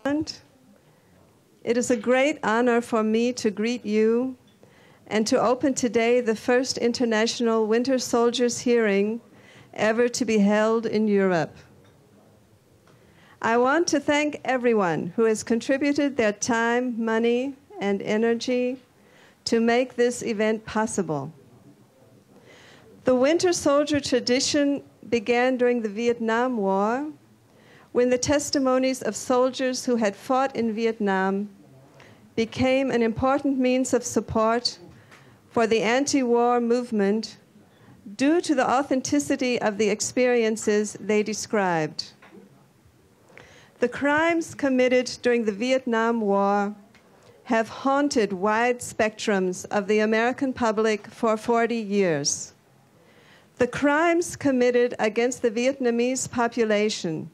It is a great honor for me to greet you and to open today the first International Winter Soldiers hearing ever to be held in Europe. I want to thank everyone who has contributed their time, money, and energy to make this event possible. The Winter Soldier tradition began during the Vietnam War, when the testimonies of soldiers who had fought in Vietnam became an important means of support for the anti-war movement due to the authenticity of the experiences they described. The crimes committed during the Vietnam War have haunted wide spectrums of the American public for 40 years. The crimes committed against the Vietnamese population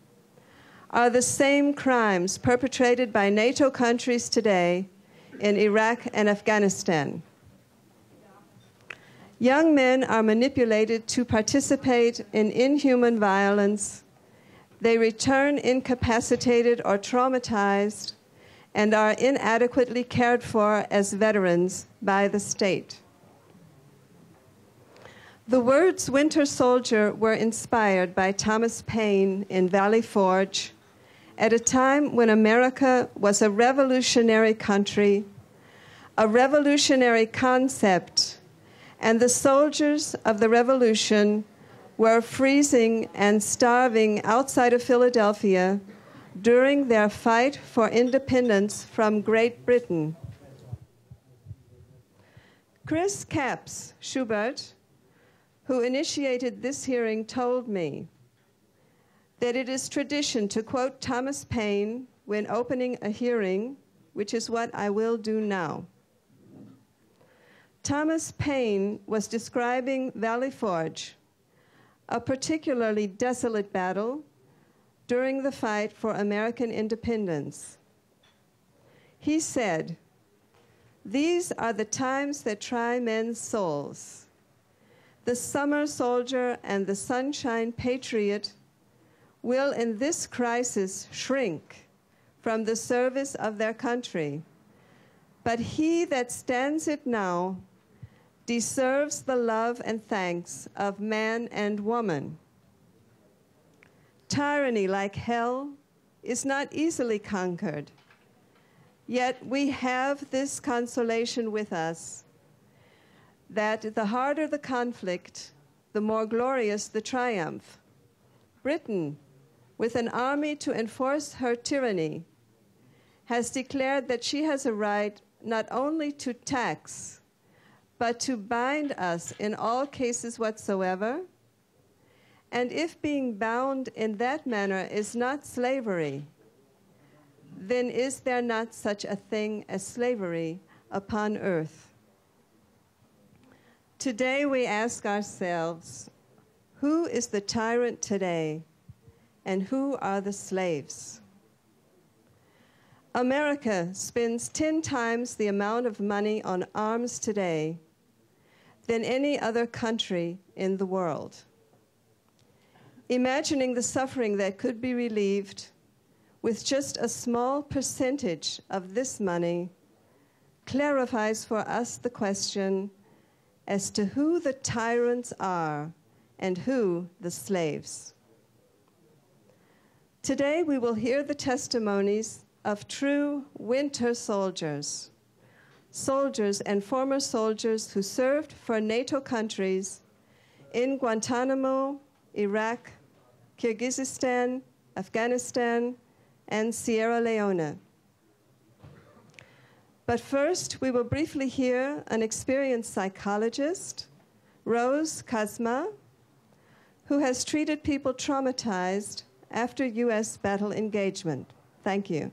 are the same crimes perpetrated by NATO countries today in Iraq and Afghanistan. Young men are manipulated to participate in inhuman violence. They return incapacitated or traumatized and are inadequately cared for as veterans by the state. The words Winter Soldier were inspired by Thomas Paine in Valley Forge at a time when America was a revolutionary country, a revolutionary concept, and the soldiers of the revolution were freezing and starving outside of Philadelphia during their fight for independence from Great Britain. Chris Capps Schubert, who initiated this hearing, told me that it is tradition to quote Thomas Paine when opening a hearing, which is what I will do now. Thomas Paine was describing Valley Forge, a particularly desolate battle during the fight for American independence. He said, "These are the times that try men's souls. The summer soldier and the sunshine patriot will in this crisis shrink from the service of their country, but he that stands it now deserves the love and thanks of man and woman. Tyranny, like hell, is not easily conquered, yet we have this consolation with us, that the harder the conflict, the more glorious the triumph. Britain, with an army to enforce her tyranny, has declared that she has a right not only to tax, but to bind us in all cases whatsoever. And if being bound in that manner is not slavery, then is there not such a thing as slavery upon earth?" Today we ask ourselves, who is the tyrant today, and who are the slaves? America spends 10 times the amount of money on arms today than any other country in the world. Imagining the suffering that could be relieved with just a small percentage of this money clarifies for us the question as to who the tyrants are and who the slaves. Today we will hear the testimonies of true winter soldiers, soldiers and former soldiers who served for NATO countries in Guantanamo, Iraq, Kyrgyzstan, Afghanistan, and Sierra Leone. But first, we will briefly hear an experienced psychologist, Rose Kazma, who has treated people traumatized after U.S. battle engagement. Thank you.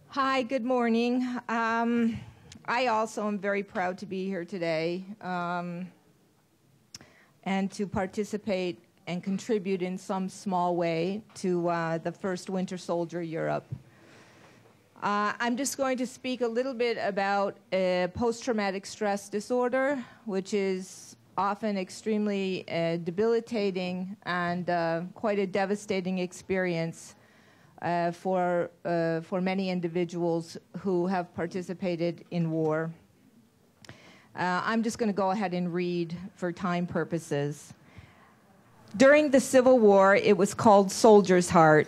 Hi, good morning. I also am very proud to be here today and to participate and contribute in some small way to the first Winter Soldier Europe. I'm just going to speak a little bit about post-traumatic stress disorder, which is often extremely debilitating and quite a devastating experience for many individuals who have participated in war. I'm just going to go ahead and read for time purposes. During the Civil War, it was called soldier's heart.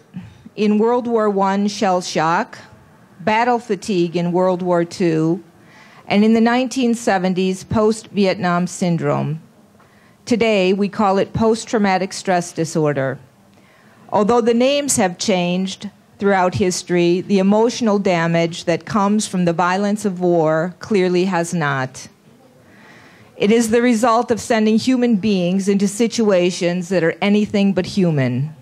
In World War I, shell shock, battle fatigue in World War II, and in the 1970s, post-Vietnam syndrome. Today, we call it post-traumatic stress disorder. Although the names have changed throughout history, the emotional damage that comes from the violence of war clearly has not. It is the result of sending human beings into situations that are anything but human.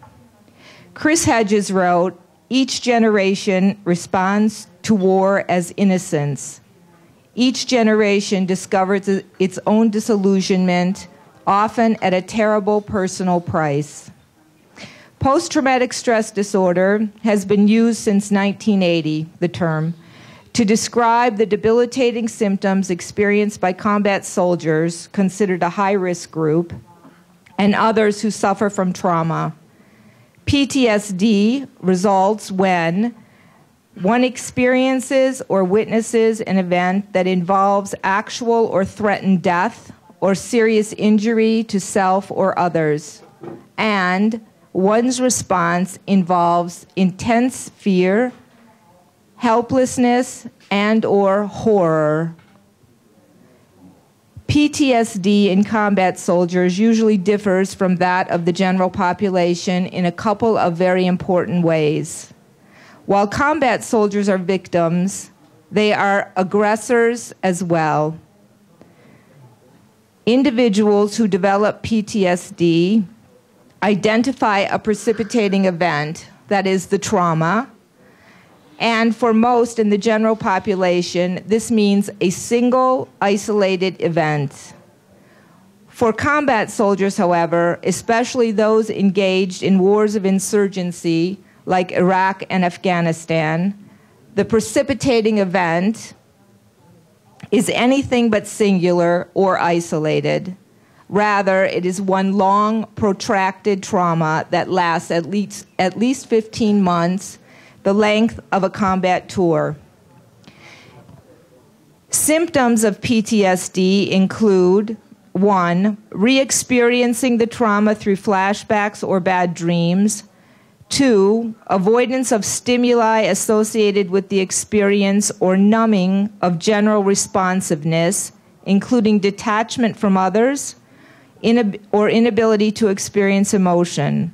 Chris Hedges wrote, "Each generation responds to war as innocence. Each generation discovers its own disillusionment, often at a terrible personal price." Post-traumatic stress disorder has been used since 1980, the term, to describe the debilitating symptoms experienced by combat soldiers considered a high-risk group and others who suffer from trauma. PTSD results when one experiences or witnesses an event that involves actual or threatened death or serious injury to self or others, and one's response involves intense fear, helplessness, and/or horror. PTSD in combat soldiers usually differs from that of the general population in a couple of very important ways. While combat soldiers are victims, they are aggressors as well. Individuals who develop PTSD identify a precipitating event, that is the trauma, and for most in the general population, this means a single isolated event. For combat soldiers, however, especially those engaged in wars of insurgency like Iraq and Afghanistan, the precipitating event is anything but singular or isolated. Rather, it is one long, protracted trauma that lasts at least 15 months, the length of a combat tour. Symptoms of PTSD include, 1, re-experiencing the trauma through flashbacks or bad dreams. 2, avoidance of stimuli associated with the experience or numbing of general responsiveness, including detachment from others, or inability to experience emotion.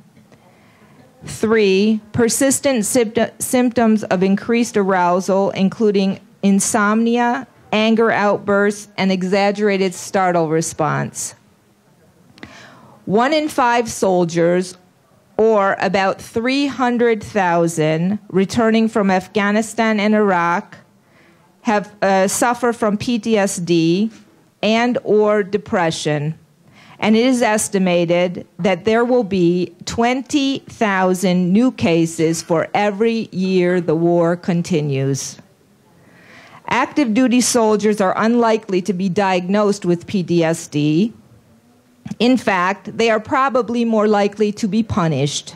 3, persistent symptoms of increased arousal, including insomnia, anger outbursts, and exaggerated startle response. 1 in 5 soldiers, or about 300,000 returning from Afghanistan and Iraq, have suffer from PTSD and/or depression. And it is estimated that there will be 20,000 new cases for every year the war continues. Active duty soldiers are unlikely to be diagnosed with PTSD. In fact, they are probably more likely to be punished.